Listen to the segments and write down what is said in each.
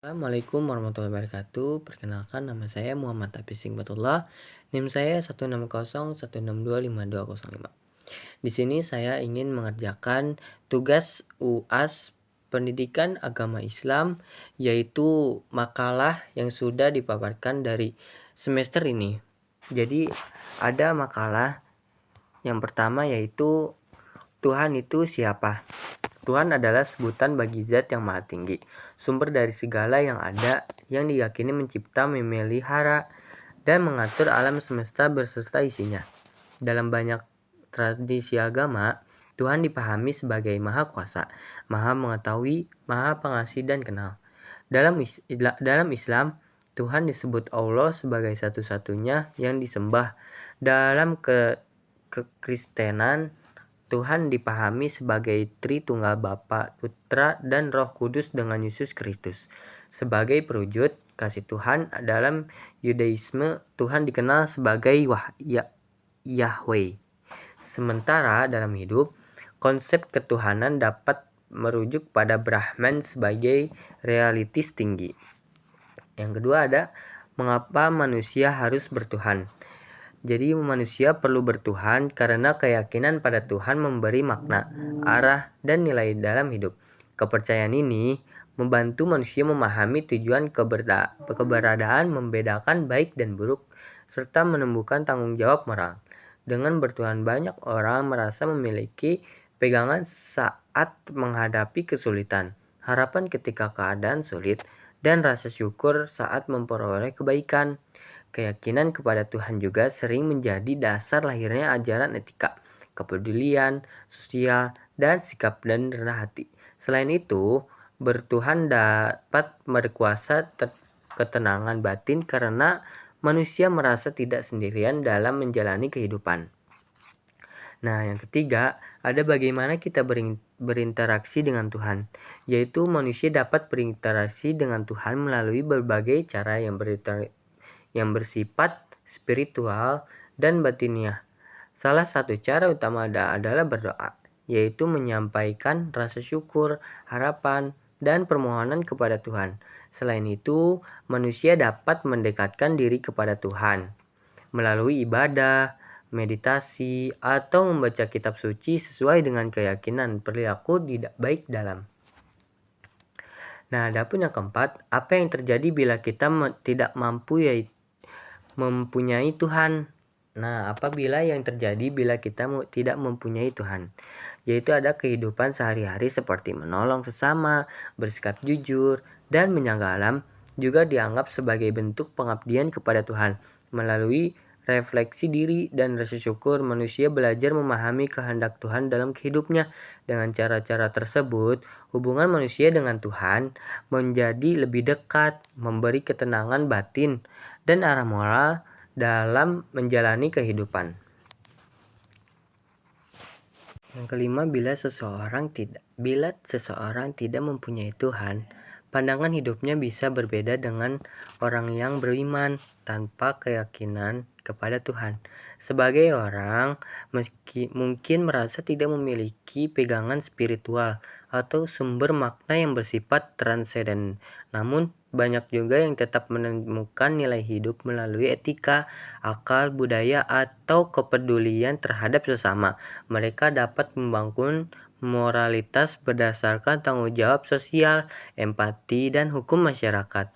Assalamualaikum warahmatullahi wabarakatuh. Perkenalkan nama saya Muhammad Hafiz Hikmatullah. NIM saya 16016252205. Di sini saya ingin mengerjakan tugas UAS Pendidikan Agama Islam, yaitu makalah yang sudah dipaparkan dari semester ini. Jadi ada makalah yang pertama, yaitu Tuhan itu siapa? Tuhan adalah sebutan bagi zat yang maha tinggi, sumber dari segala yang ada, yang diyakini mencipta, memelihara, dan mengatur alam semesta beserta isinya. Dalam banyak tradisi agama, Tuhan dipahami sebagai maha kuasa, maha mengetahui, maha pengasih dan kenal. Dalam Islam, Tuhan disebut Allah sebagai satu-satunya yang disembah. Dalam kekristenan, Tuhan dipahami sebagai Tritunggal Bapa, Putra, dan Roh Kudus dengan Yesus Kristus. Sebagai perwujud kasih Tuhan, dalam Yudaisme, Tuhan dikenal sebagai Yahweh. Sementara dalam hidup, konsep ketuhanan dapat merujuk pada Brahman sebagai realitis tinggi. Yang kedua ada, mengapa manusia harus bertuhan? Jadi manusia perlu bertuhan karena keyakinan pada Tuhan memberi makna, arah, dan nilai dalam hidup. Kepercayaan ini membantu manusia memahami tujuan keberadaan, membedakan baik dan buruk, serta menemukan tanggung jawab moral. Dengan bertuhan, banyak orang merasa memiliki pegangan saat menghadapi kesulitan, harapan ketika keadaan sulit, dan rasa syukur saat memperoleh kebaikan. Keyakinan kepada Tuhan juga sering menjadi dasar lahirnya ajaran etika, kepedulian sosial, dan sikap dan rendah hati. Selain itu, bertuhan dapat berkuasa ketenangan batin karena manusia merasa tidak sendirian dalam menjalani kehidupan. Nah, yang ketiga, ada bagaimana kita berinteraksi dengan Tuhan, yaitu manusia dapat berinteraksi dengan Tuhan melalui berbagai cara yang bersifat spiritual dan batiniah. Salah satu cara utama adalah berdoa, yaitu menyampaikan rasa syukur, harapan, dan permohonan kepada Tuhan. Selain itu, manusia dapat mendekatkan diri kepada Tuhan melalui ibadah, meditasi, atau membaca kitab suci sesuai dengan keyakinan perilaku baik dalam. Nah, adapun yang keempat, apa yang terjadi bila kita tidak mempunyai Tuhan? Nah, apabila yang terjadi bila kita tidak mempunyai Tuhan, yaitu ada kehidupan sehari-hari seperti menolong sesama, bersikap jujur, dan menjaga alam, juga dianggap sebagai bentuk pengabdian kepada Tuhan. Melalui refleksi diri dan rasa syukur, manusia belajar memahami kehendak Tuhan dalam hidupnya. Dengan cara-cara tersebut, hubungan manusia dengan Tuhan menjadi lebih dekat, memberi ketenangan batin, dan arah moral dalam menjalani kehidupan. Yang kelima, bila seseorang tidak mempunyai Tuhan, pandangan hidupnya bisa berbeda dengan orang yang beriman tanpa keyakinan kepada Tuhan. Sebagai orang, mungkin merasa tidak memiliki pegangan spiritual atau sumber makna yang bersifat transenden. Namun, banyak juga yang tetap menemukan nilai hidup melalui etika, akal, budaya, atau kepedulian terhadap sesama. Mereka dapat membangun moralitas berdasarkan tanggung jawab sosial, empati, dan hukum masyarakat.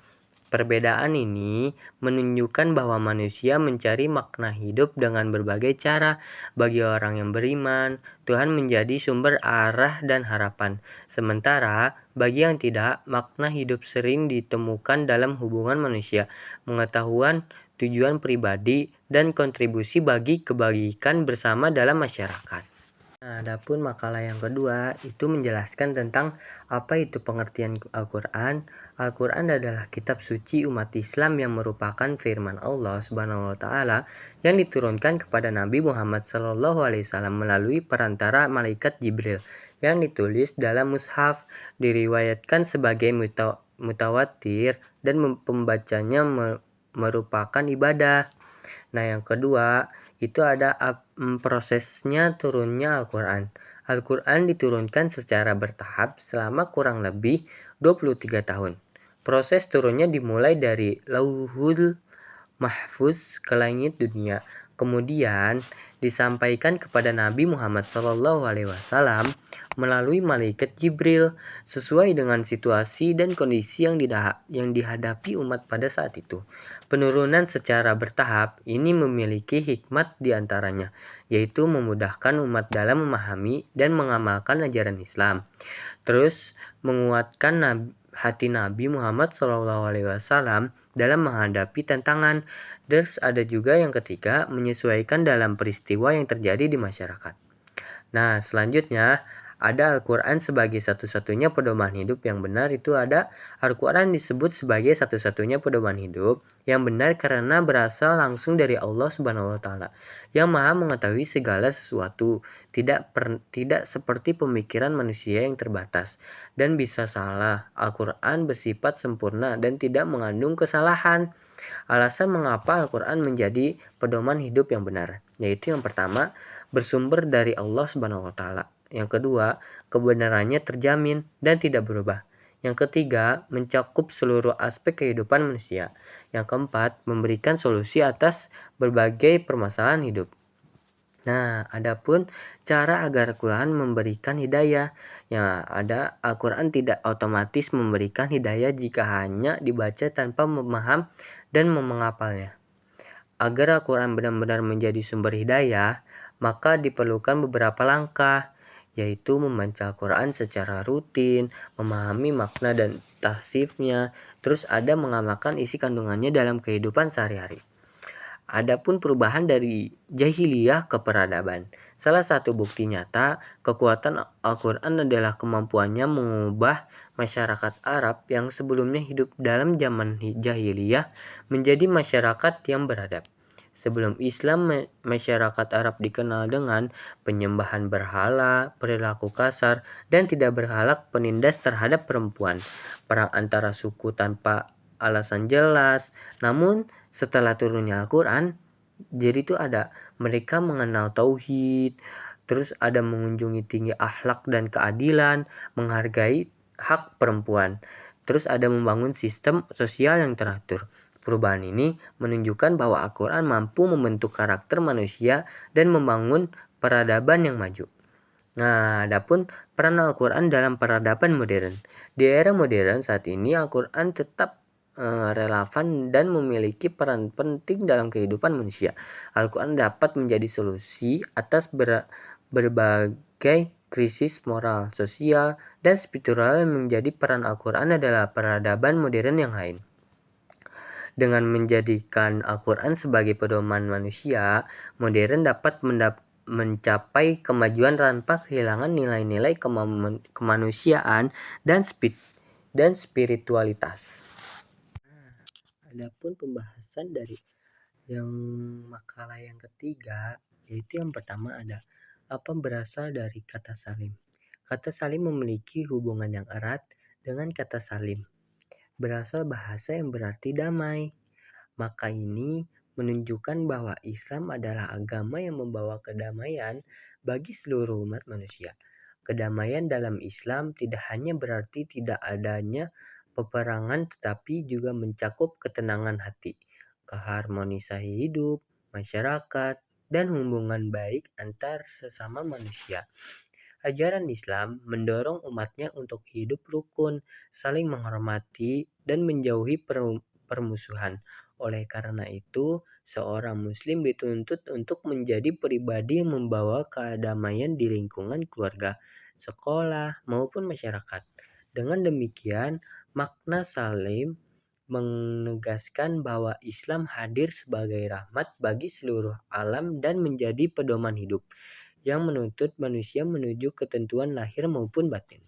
Perbedaan ini menunjukkan bahwa manusia mencari makna hidup dengan berbagai cara. Bagi orang yang beriman, Tuhan menjadi sumber arah dan harapan. Sementara bagi yang tidak, makna hidup sering ditemukan dalam hubungan manusia, pengetahuan, tujuan pribadi, dan kontribusi bagi kebaikan bersama dalam masyarakat. Nah, adapun makalah yang kedua itu menjelaskan tentang apa itu pengertian Al-Quran. Al-Quran adalah kitab suci umat Islam yang merupakan firman Allah Subhanahu wa Ta'ala yang diturunkan kepada Nabi Muhammad SAW melalui perantara malaikat Jibril, yang ditulis dalam mushaf, diriwayatkan sebagai mutawatir, dan pembacanya merupakan ibadah. Nah, yang kedua itu ada prosesnya turunnya Al-Quran. Al-Quran diturunkan secara bertahap selama kurang lebih 23 tahun. Proses turunnya dimulai dari Lauhul Mahfuz ke langit dunia, kemudian disampaikan kepada Nabi Muhammad SAW melalui malaikat Jibril sesuai dengan situasi dan kondisi yang dihadapi umat pada saat itu. Penurunan secara bertahap ini memiliki hikmat diantaranya, yaitu memudahkan umat dalam memahami dan mengamalkan ajaran Islam. Terus menguatkan hati Nabi Muhammad SAW dalam menghadapi tantangan. Terus ada juga yang ketiga, menyesuaikan dalam peristiwa yang terjadi di masyarakat. Nah, selanjutnya ada Al-Quran sebagai satu-satunya pedoman hidup yang benar. Itu ada Al-Quran disebut sebagai satu-satunya pedoman hidup yang benar karena berasal langsung dari Allah Subhanahu wa taala yang Maha mengetahui segala sesuatu, tidak seperti pemikiran manusia yang terbatas dan bisa salah. Al-Quran bersifat sempurna dan tidak mengandung kesalahan. Alasan mengapa Al-Quran menjadi pedoman hidup yang benar, yaitu yang pertama, bersumber dari Allah Subhanahu wa taala. Yang kedua, kebenarannya terjamin dan tidak berubah. Yang ketiga, mencakup seluruh aspek kehidupan manusia. Yang keempat, memberikan solusi atas berbagai permasalahan hidup. Nah, adapun cara agar Al-Quran memberikan hidayah. Ya, ada Al-Quran tidak otomatis memberikan hidayah jika hanya dibaca tanpa memaham dan menghafalnya. Agar Al-Quran benar-benar menjadi sumber hidayah, maka diperlukan beberapa langkah, yaitu membaca Al-Quran secara rutin, memahami makna dan tafsirnya, terus ada mengamalkan isi kandungannya dalam kehidupan sehari-hari. Adapun perubahan dari jahiliyah ke peradaban. Salah satu bukti nyata kekuatan Al-Quran adalah kemampuannya mengubah masyarakat Arab yang sebelumnya hidup dalam zaman jahiliyah menjadi masyarakat yang beradab. Sebelum Islam, masyarakat Arab dikenal dengan penyembahan berhala, perilaku kasar, dan tidak berhalak penindas terhadap perempuan, perang antara suku tanpa alasan jelas. Namun setelah turunnya Al-Quran, jadi itu ada mereka mengenal tauhid, terus ada mengunjungi tinggi akhlak dan keadilan, menghargai hak perempuan, terus ada membangun sistem sosial yang teratur. Perubahan ini menunjukkan bahwa Al-Quran mampu membentuk karakter manusia dan membangun peradaban yang maju. Nah, adapun peran Al-Quran dalam peradaban modern. Di era modern saat ini, Al-Quran tetap relevan dan memiliki peran penting dalam kehidupan manusia. Al-Quran dapat menjadi solusi atas berbagai krisis moral, sosial, dan spiritual. Yang menjadi peran Al-Quran adalah peradaban modern yang lain. Dengan menjadikan Al-Quran sebagai pedoman manusia, modern dapat mencapai kemajuan tanpa kehilangan nilai-nilai kemanusiaan dan spiritualitas. Adapun pembahasan dari yang makalah yang ketiga, yaitu yang pertama ada apa berasal dari kata salim. Kata salim memiliki hubungan yang erat dengan kata salim, berasal bahasa yang berarti damai. Maka ini menunjukkan bahwa Islam adalah agama yang membawa kedamaian bagi seluruh umat manusia. Kedamaian dalam Islam tidak hanya berarti tidak adanya peperangan, tetapi juga mencakup ketenangan hati, keharmonisan hidup, masyarakat, dan hubungan baik antar sesama manusia. Ajaran Islam mendorong umatnya untuk hidup rukun, saling menghormati, dan menjauhi permusuhan. Oleh karena itu, seorang muslim dituntut untuk menjadi pribadi yang membawa kedamaian di lingkungan keluarga, sekolah, maupun masyarakat. Dengan demikian, makna salim menegaskan bahwa Islam hadir sebagai rahmat bagi seluruh alam dan menjadi pedoman hidup yang menuntut manusia menuju ketentuan lahir maupun batin.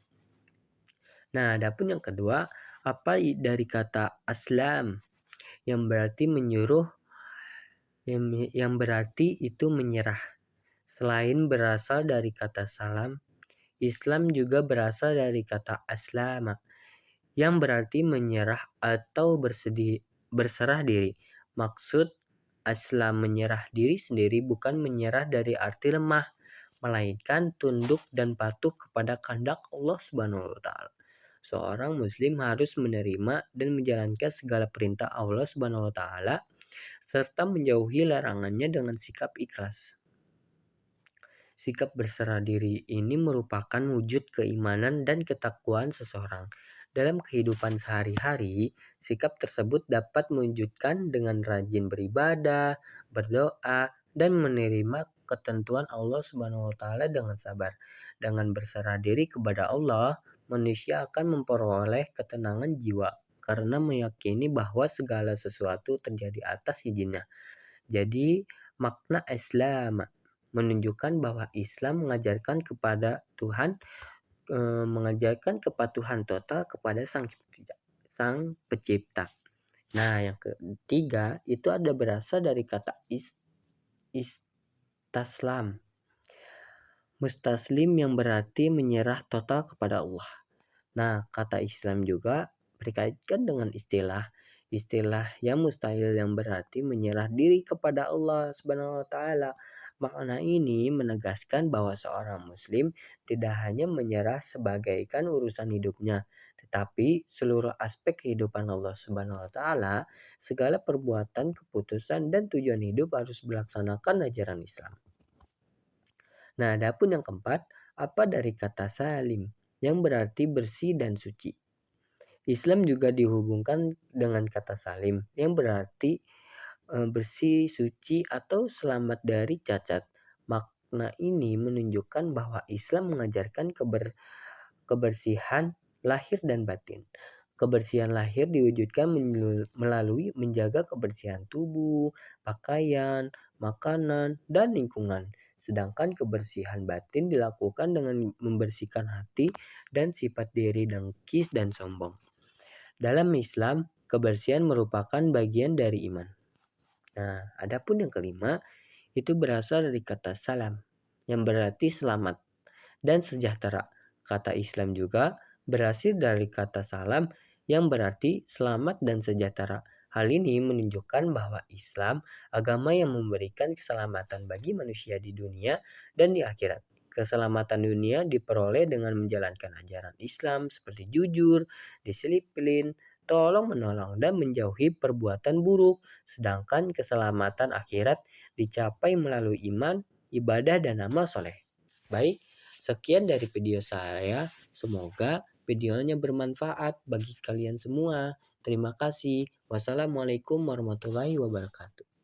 Nah, adapun yang kedua, apa dari kata aslam yang berarti menyuruh, yang berarti itu menyerah. Selain berasal dari kata salam, Islam juga berasal dari kata aslama yang berarti menyerah atau berserah diri. Maksud aslam menyerah diri sendiri bukan menyerah dari arti lemah, melainkan tunduk dan patuh kepada kehendak Allah Subhanahu wa taala. seorang muslim harus menerima dan menjalankan segala perintah Allah Subhanahu wa taala serta menjauhi larangannya dengan sikap ikhlas. Sikap berserah diri ini merupakan wujud keimanan dan ketakwaan seseorang. Dalam kehidupan sehari-hari, sikap tersebut dapat mewujudkan dengan rajin beribadah, berdoa, dan menerima ketentuan Allah Subhanahu wa taala dengan sabar. Dengan berserah diri kepada Allah, manusia akan memperoleh ketenangan jiwa karena meyakini bahwa segala sesuatu terjadi atas izinnya. Jadi, makna Islam menunjukkan bahwa Islam mengajarkan kepatuhan total kepada Sang Pencipta. Nah, yang ketiga itu ada berasal dari kata istaslam. Mustaslim yang berarti menyerah total kepada Allah. Nah, kata Islam juga berkaitkan dengan istilah yang mustahil yang berarti menyerah diri kepada Allah Subhanahu wa taala. Makna ini menegaskan bahwa seorang muslim tidak hanya menyerah sebagaikan urusan hidupnya, tetapi seluruh aspek kehidupan Allah Subhanahu wa taala, segala perbuatan, keputusan dan tujuan hidup harus melaksanakan ajaran Islam. Nah, adapun yang keempat, apa dari kata salim yang berarti bersih dan suci. Islam juga dihubungkan dengan kata salim yang berarti bersih, suci atau selamat dari cacat. Makna ini menunjukkan bahwa Islam mengajarkan kebersihan lahir dan batin. Kebersihan lahir diwujudkan melalui menjaga kebersihan tubuh, pakaian, makanan, dan lingkungan. Sedangkan kebersihan batin dilakukan dengan membersihkan hati dan sifat diri dengki dan sombong. Dalam Islam, kebersihan merupakan bagian dari iman. Nah, adapun yang kelima, itu berasal dari kata salam, yang berarti selamat dan sejahtera. Kata Islam juga berasal dari kata salam yang berarti selamat dan sejahtera. Hal ini menunjukkan bahwa Islam agama yang memberikan keselamatan bagi manusia di dunia dan di akhirat. Keselamatan dunia diperoleh dengan menjalankan ajaran Islam seperti jujur, disiplin, tolong menolong dan menjauhi perbuatan buruk. Sedangkan keselamatan akhirat dicapai melalui iman, ibadah dan amal soleh. Baik, sekian dari video saya. Semoga videonya bermanfaat bagi kalian semua. Terima kasih. Wassalamualaikum warahmatullahi wabarakatuh.